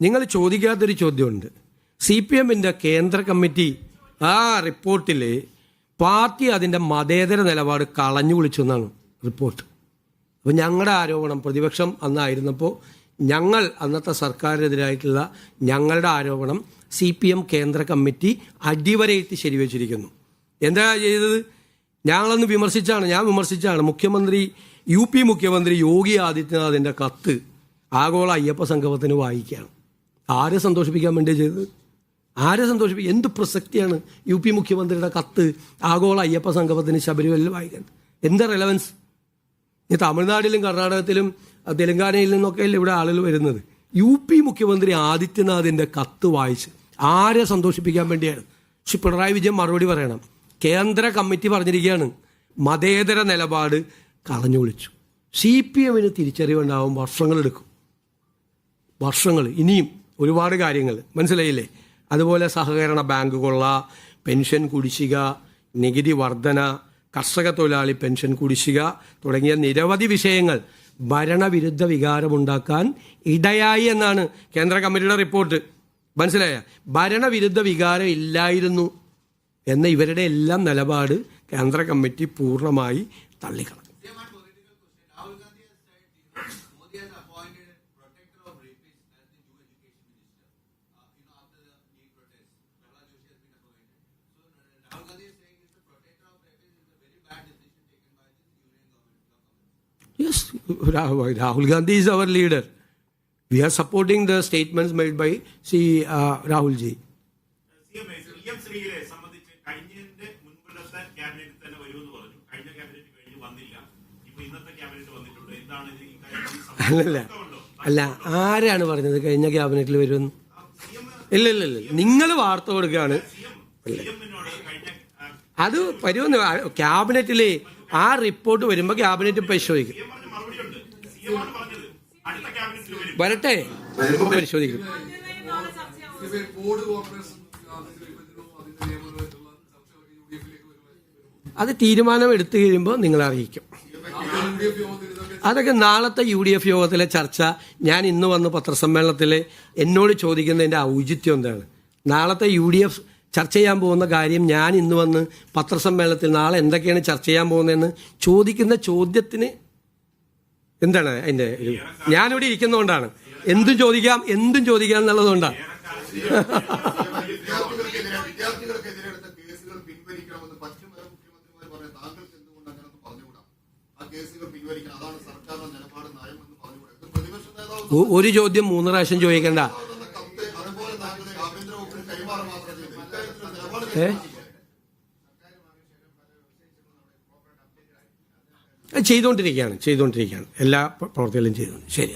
നിങ്ങൾ ചോദിക്കാത്തൊരു ചോദ്യമുണ്ട്. CPMന്റെ കേന്ദ്ര കമ്മിറ്റി ആ റിപ്പോർട്ടിൽ പാർട്ടി അതിൻ്റെ മതേതര നിലപാട് കളഞ്ഞു വിളിച്ചു എന്നാണ് റിപ്പോർട്ട്. അപ്പോൾ ഞങ്ങളുടെ ആരോപണം, പ്രതിപക്ഷം അന്നായിരുന്നപ്പോൾ ഞങ്ങൾ അന്നത്തെ സർക്കാരിനെതിരായിട്ടുള്ള ഞങ്ങളുടെ ആരോപണം CPM കേന്ദ്ര കമ്മിറ്റി അടിവരയിട്ട് ശരിവെച്ചിരിക്കുന്നു. എന്താ ചെയ്തത്? ഞാൻ വിമർശിച്ചാണ് മുഖ്യമന്ത്രി UP മുഖ്യമന്ത്രി യോഗി ആദിത്യനാഥിൻ്റെ കത്ത് ആഗോള അയ്യപ്പ സംഗമത്തിന് വായിക്കുകയാണ്. ആരെ സന്തോഷിപ്പിക്കാൻ വേണ്ടി ചെയ്തത്? എന്ത് പ്രസക്തിയാണ് UP മുഖ്യമന്ത്രിയുടെ കത്ത് ആഗോള അയ്യപ്പ സംഗമത്തിന് ശബരിമലയിൽ വായിക്കാൻ? എന്താ റെലവൻസ്? ഈ തമിഴ്നാട്ടിലും കർണാടകത്തിലും തെലങ്കാനയിൽ നിന്നൊക്കെ ഇവിടെ ആളുകൾ വരുന്നത്. UP മുഖ്യമന്ത്രി ആദിത്യനാഥിൻ്റെ കത്ത് വായിച്ച് ആരെ സന്തോഷിപ്പിക്കാൻ വേണ്ടിയാണ്? പക്ഷെ പിണറായി വിജയൻ മറുപടി പറയണം. കേന്ദ്ര കമ്മിറ്റി പറഞ്ഞിരിക്കുകയാണ് മതേതര നിലപാട് കളഞ്ഞു വിളിച്ചു. CPMന് തിരിച്ചറിവുണ്ടാവും, വർഷങ്ങൾ ഇനിയും ഒരുപാട് കാര്യങ്ങൾ, മനസ്സിലായില്ലേ? അതുപോലെ സഹകരണ ബാങ്ക് കൊള്ള, പെൻഷൻ കുടിശ്ശിക, നികുതി വർധന, കർഷക തൊഴിലാളി പെൻഷൻ കുടിശ്ശിക തുടങ്ങിയ നിരവധി വിഷയങ്ങൾ ഭരണവിരുദ്ധ വികാരമുണ്ടാക്കാൻ ഇടയായി എന്നാണ് കേന്ദ്ര കമ്മിറ്റിയുടെ റിപ്പോർട്ട്. മനസ്സിലായ? ഭരണവിരുദ്ധ വികാരം ഇല്ലായിരുന്നു എന്ന ഇവരുടെ എല്ലാം നിലപാട് കേന്ദ്ര കമ്മിറ്റി പൂർണ്ണമായി തള്ളിക്കളഞ്ഞു. Yes, Rahul Gandhi is our leader. We are supporting the statements made by Rahul ji. അല്ല, ആരാണ് പറഞ്ഞത് കഴിഞ്ഞ ക്യാബിനറ്റിൽ വരുമെന്ന്? ഇല്ല, നിങ്ങൾ വാർത്ത കൊടുക്കുകയാണ്. അത് വരുമെന്ന് ക്യാബിനറ്റിലെ ആ റിപ്പോർട്ട് വരുമ്പോൾ ക്യാബിനറ്റ് പരിശോധിക്കും. വരട്ടെ, പരിശോധിക്കും. അത് തീരുമാനം എടുത്തു കഴിയുമ്പോൾ നിങ്ങൾ അറിയിക്കും. അതൊക്കെ നാളത്തെ UDF യോഗത്തിലെ ചർച്ച. ഞാൻ ഇന്ന് വന്ന് പത്രസമ്മേളനത്തിൽ എന്നോട് ചോദിക്കുന്നതിൻ്റെ ഔചിത്യം എന്താണ്? നാളത്തെ UDF ചർച്ച ചെയ്യാൻ പോകുന്ന കാര്യം ഞാൻ ഇന്ന് വന്ന് പത്രസമ്മേളനത്തിൽ നാളെ എന്തൊക്കെയാണ് ചർച്ച ചെയ്യാൻ പോകുന്നതെന്ന് ചോദിക്കുന്ന ചോദ്യത്തിന് എന്താണ് അതിൻ്റെ? ഞാനിവിടെ ഇരിക്കുന്നതുകൊണ്ടാണ്. എന്തും ചോദിക്കാം എന്നുള്ളതുകൊണ്ടാണ്. ഒരു ചോദ്യം 3 പ്രാവശ്യം ചോദിക്കണ്ട. ചെയ്തുകൊണ്ടിരിക്കുകയാണ് എല്ലാ പ്രവർത്തികളും ചെയ്തുകൊണ്ട്. ശരി.